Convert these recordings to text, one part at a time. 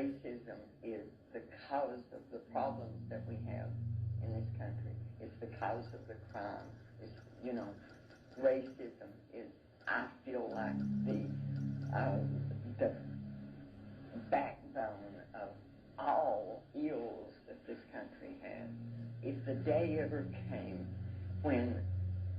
racism is the cause of the problems that we have in this country. It's the cause of the crime. It's, racism is, I feel like, the backbone of all ills that this country has. If the day ever came when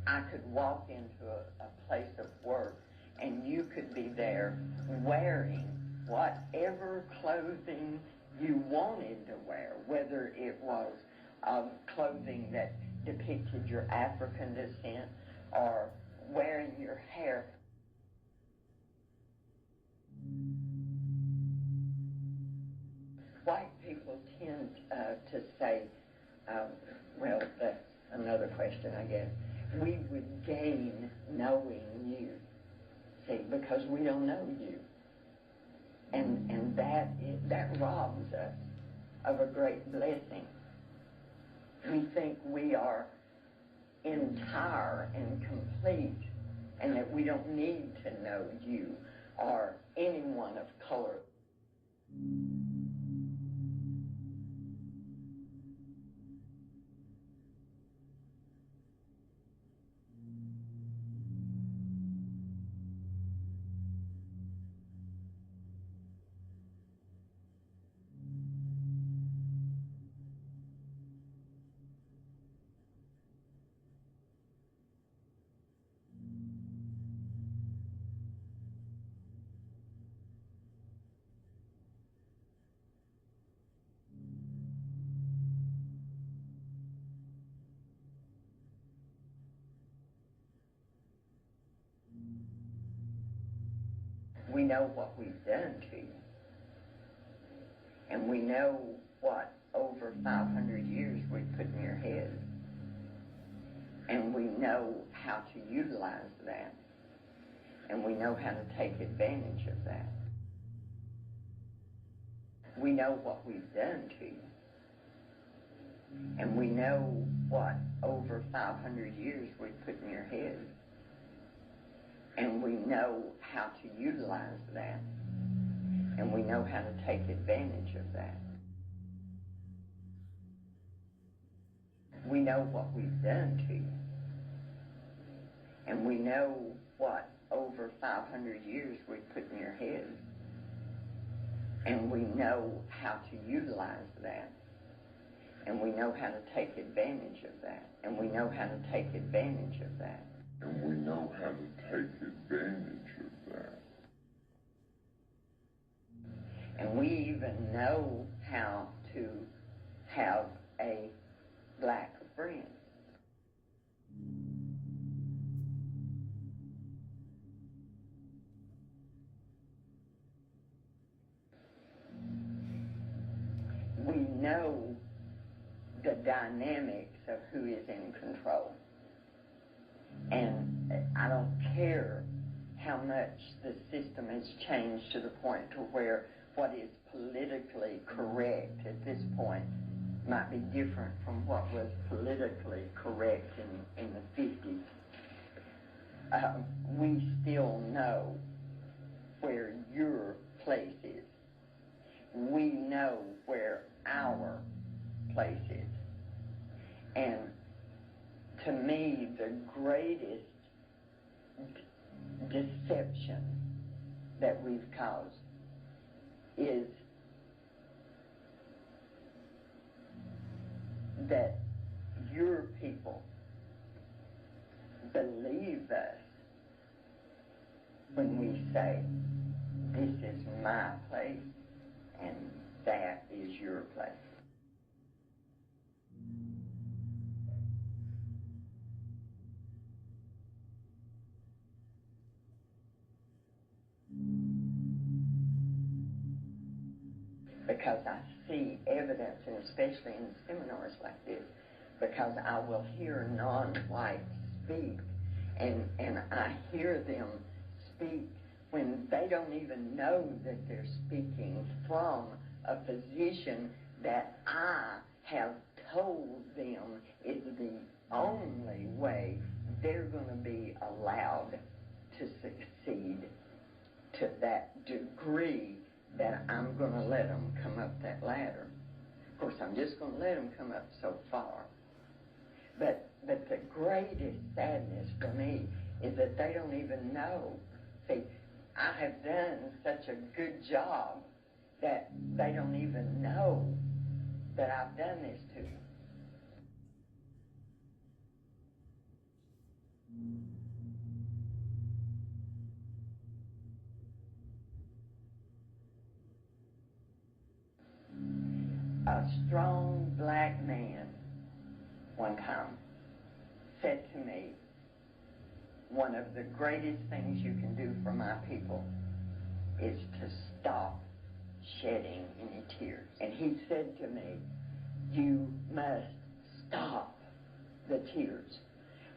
I could walk into a place of work and you could be there wearing whatever clothing you wanted to wear, whether it was clothing that depicted your African descent or wearing your hair. White people tend to say, well, that's another question, I guess. We would gain knowing you, see, because we don't know you. And that robs us of a great blessing. We think we are entire and complete and that we don't need to know you or anyone of color. We know what we've done to you. And we know what over 500 years we've put in your head. And we know how to utilize that. And we know how to take advantage of that. We know what we've done to you. And we know what over 500 years we've put in your head. And we know how to utilize that. And we know how to take advantage of that. We know what we've done to you. And we know what over 500 years we've put in your head. And we know how to utilize that. And we know how to take advantage of that. And we know how to take advantage of that. And we know how to take advantage of that. And we even know how to have a black friend. We know the dynamics of who is in control. And I don't care how much the system has changed to the point to where what is politically correct at this point might be different from what was politically correct in the 50s. We still know where your place is. We know where our place is. And to me, the greatest deception that we've caused is that your people believe us when we say, this is my place and that is your place. Because I see evidence, and especially in seminars like this, because I will hear non-whites speak, and I hear them speak when they don't even know that they're speaking from a position that I have told them is the only way they're going to be allowed to succeed to that degree that I'm going to let them come up that ladder. Of course, I'm just going to let them come up so far. But the greatest sadness for me is that they don't even know. See, I have done such a good job that they don't even know that I've done this to them. A strong black man one time said to me, one of the greatest things you can do for my people is to stop shedding any tears. And he said to me, you must stop the tears,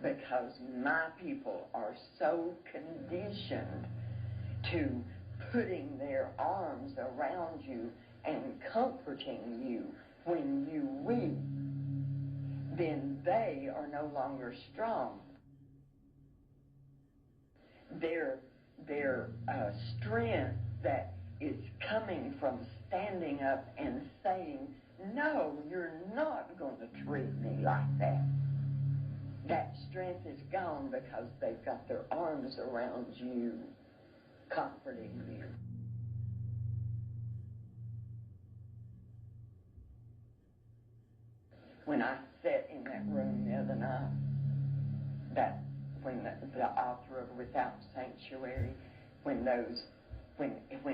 because my people are so conditioned to putting their arms around you and comforting you when you weep, then they are no longer strong. Their strength that is coming from standing up and saying, no, you're not going to treat me like that. That strength is gone because they've got their arms around you, comforting you. When I sat in that room the other night, when the author of Without Sanctuary, when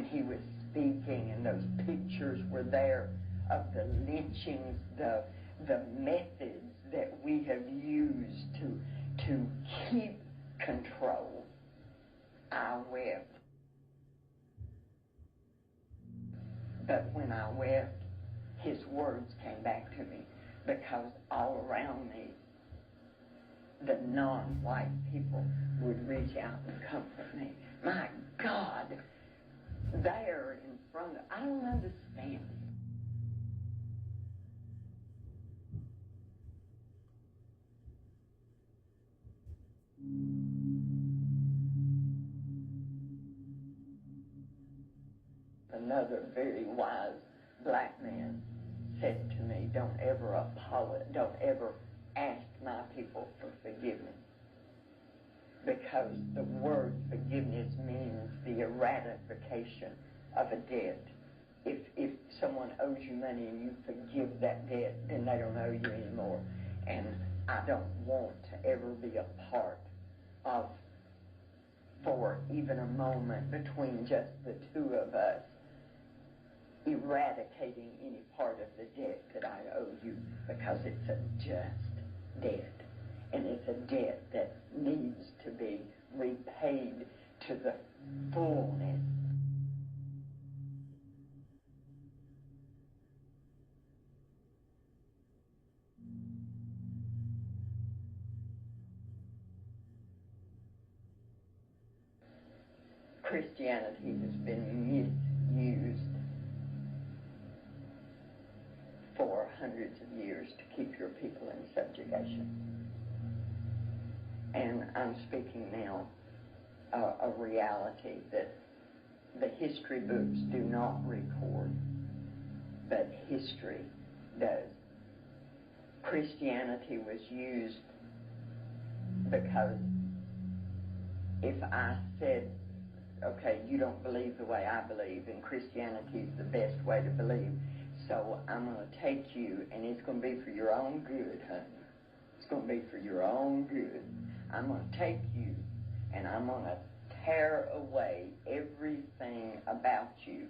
he was speaking and those pictures were there of the lynchings, the methods that we have used to keep control, I wept. But when I wept, his words came back to me, because all around me, the non-white people would reach out and comfort me. My God, there in front of, I don't understand. Another very wise black man said to me, don't ever ask my people for forgiveness, because the word forgiveness means the eradication of a debt. If someone owes you money and you forgive that debt, then they don't owe you anymore. And I don't want to ever be a part of, for even a moment between just the two of us, eradicating any part of the debt that I owe you, because it's a just debt. And it's a debt that needs to be repaid to the fullness. Christianity has been misused for hundreds of years to keep your people in subjugation. And I'm speaking now a reality that the history books do not record, but history does. Christianity was used because if I said, okay, you don't believe the way I believe, and Christianity is the best way to believe, so I'm going to take you, and it's going to be for your own good, honey. It's going to be for your own good. I'm going to take you, and I'm going to tear away everything about you,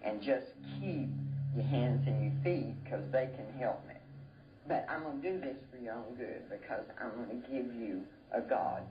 and just keep your hands and your feet, because they can help me. But I'm going to do this for your own good, because I'm going to give you a God.